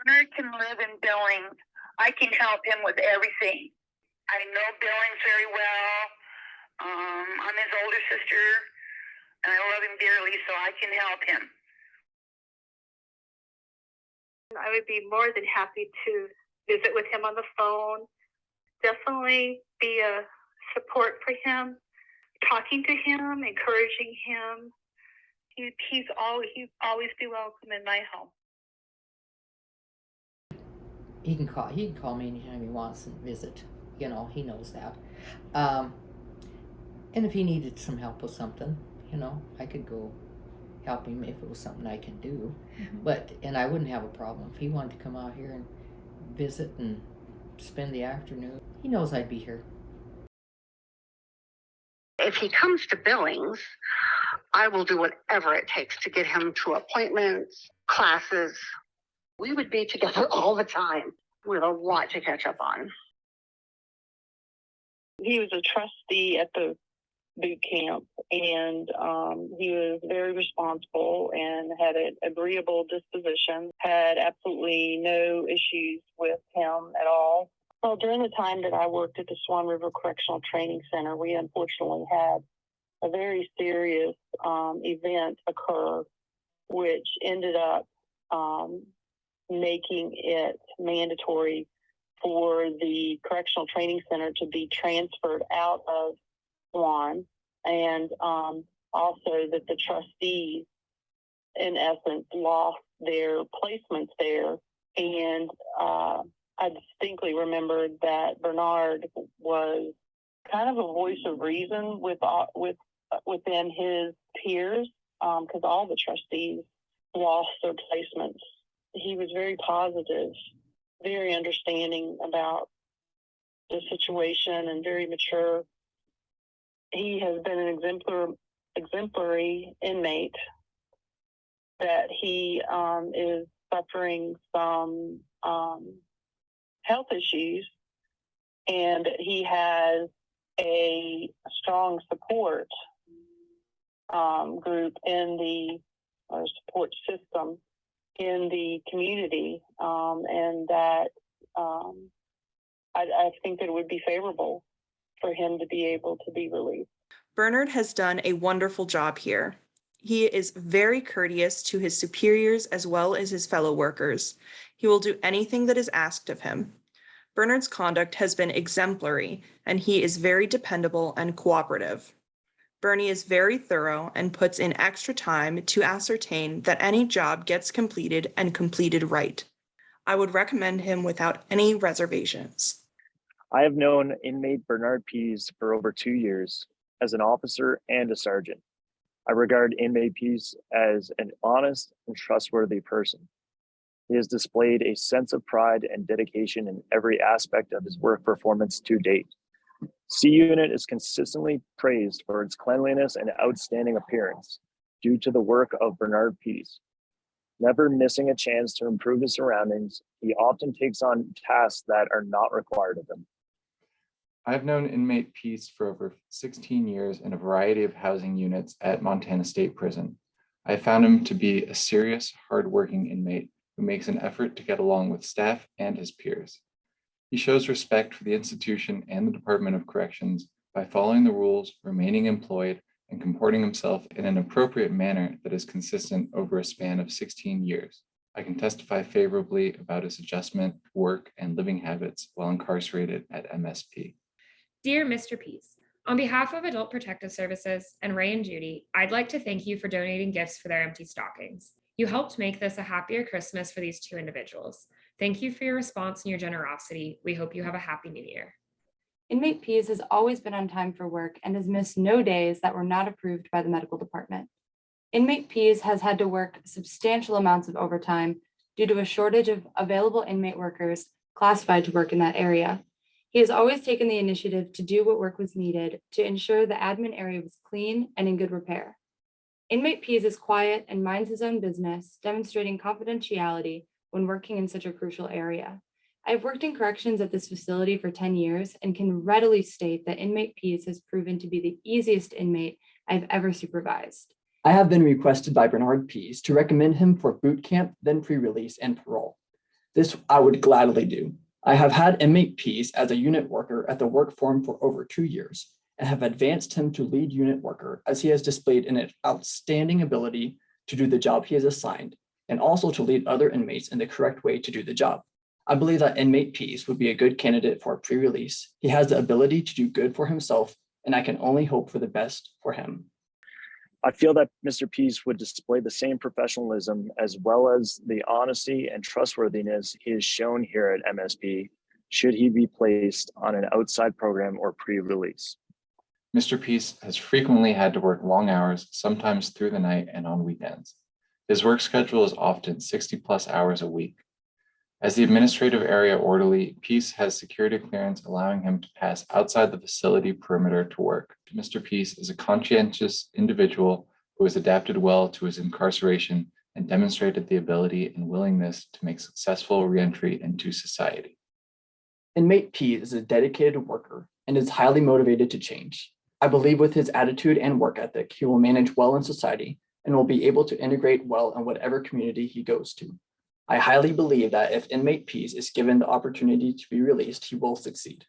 Bernard can live in Billings. I can help him with everything. I know Billings very well. I'm his older sister, and I love him dearly, so I can help him. I would be more than happy to visit with him on the phone. Definitely be a support for him, talking to him, encouraging him. He'd always be welcome in my home. He can call me anytime he wants and visit. You know, he knows that. And if he needed some help with something, you know, I could go help him if it was something I can do. And I wouldn't have a problem if he wanted to come out here and visit and spend the afternoon. He knows I'd be here. If he comes to Billings, I will do whatever it takes to get him to appointments, classes. We would be together all the time. We have a lot to catch up on. He was a trustee at the boot camp, and he was very responsible and had an agreeable disposition, had absolutely no issues with him at all. Well, during the time that I worked at the Swan River Correctional Training Center, we unfortunately had a very serious event occur, which ended up making it mandatory for the Correctional Training Center to be transferred out of Swan, and also that the trustees, in essence, lost their placements there. And I distinctly remembered that Bernard was kind of a voice of reason within his peers, because all the trustees lost their placements. He was very positive, very understanding about the situation, and very mature. He has been an exemplary inmate, that he is suffering some health issues, and he has a strong support group or support system in the community, and that I think that it would be favorable for him to be able to be released. Bernard has done a wonderful job here. He is very courteous to his superiors as well as his fellow workers. He will do anything that is asked of him. Bernard's conduct has been exemplary, and he is very dependable and cooperative. Bernie is very thorough and puts in extra time to ascertain that any job gets completed and completed right. I would recommend him without any reservations. I have known inmate Bernard Pease for over 2 years as an officer and a sergeant. I regard inmate Pease as an honest and trustworthy person. He has displayed a sense of pride and dedication in every aspect of his work performance to date. C Unit is consistently praised for its cleanliness and outstanding appearance due to the work of Bernard Pease. Never missing a chance to improve his surroundings, he often takes on tasks that are not required of him. I've known inmate Pease for over 16 years in a variety of housing units at Montana State Prison. I found him to be a serious, hardworking inmate who makes an effort to get along with staff and his peers. He shows respect for the institution and the Department of Corrections by following the rules, remaining employed, and comporting himself in an appropriate manner that is consistent over a span of 16 years. I can testify favorably about his adjustment, work, and living habits while incarcerated at MSP. Dear Mr. Pease, on behalf of Adult Protective Services and Ray and Judy, I'd like to thank you for donating gifts for their empty stockings. You helped make this a happier Christmas for these two individuals. Thank you for your response and your generosity. We hope you have a happy new year. Inmate Pease has always been on time for work and has missed no days that were not approved by the medical department. Inmate Pease has had to work substantial amounts of overtime due to a shortage of available inmate workers classified to work in that area. He has always taken the initiative to do what work was needed to ensure the admin area was clean and in good repair. Inmate Pease is quiet and minds his own business, demonstrating confidentiality when working in such a crucial area. I have worked in corrections at this facility for 10 years and can readily state that Inmate Pease has proven to be the easiest inmate I've ever supervised. I have been requested by Bernard Pease to recommend him for boot camp, then pre-release and parole. This I would gladly do. I have had inmate Pease as a unit worker at the work forum for over 2 years and have advanced him to lead unit worker as he has displayed an outstanding ability to do the job he is assigned and also to lead other inmates in the correct way to do the job. I believe that inmate Pease would be a good candidate for pre-release. He has the ability to do good for himself, and I can only hope for the best for him. I feel that Mr. Pease would display the same professionalism as well as the honesty and trustworthiness he has shown here at MSP should he be placed on an outside program or pre-release. Mr. Pease has frequently had to work long hours, sometimes through the night and on weekends. His work schedule is often 60+ hours a week. As the administrative area orderly, Pease has security clearance allowing him to pass outside the facility perimeter to work. Mr. Pease is a conscientious individual who has adapted well to his incarceration and demonstrated the ability and willingness to make successful reentry into society. Inmate Pease is a dedicated worker and is highly motivated to change. I believe with his attitude and work ethic, he will manage well in society and will be able to integrate well in whatever community he goes to. I highly believe that if inmate Pease is given the opportunity to be released, he will succeed.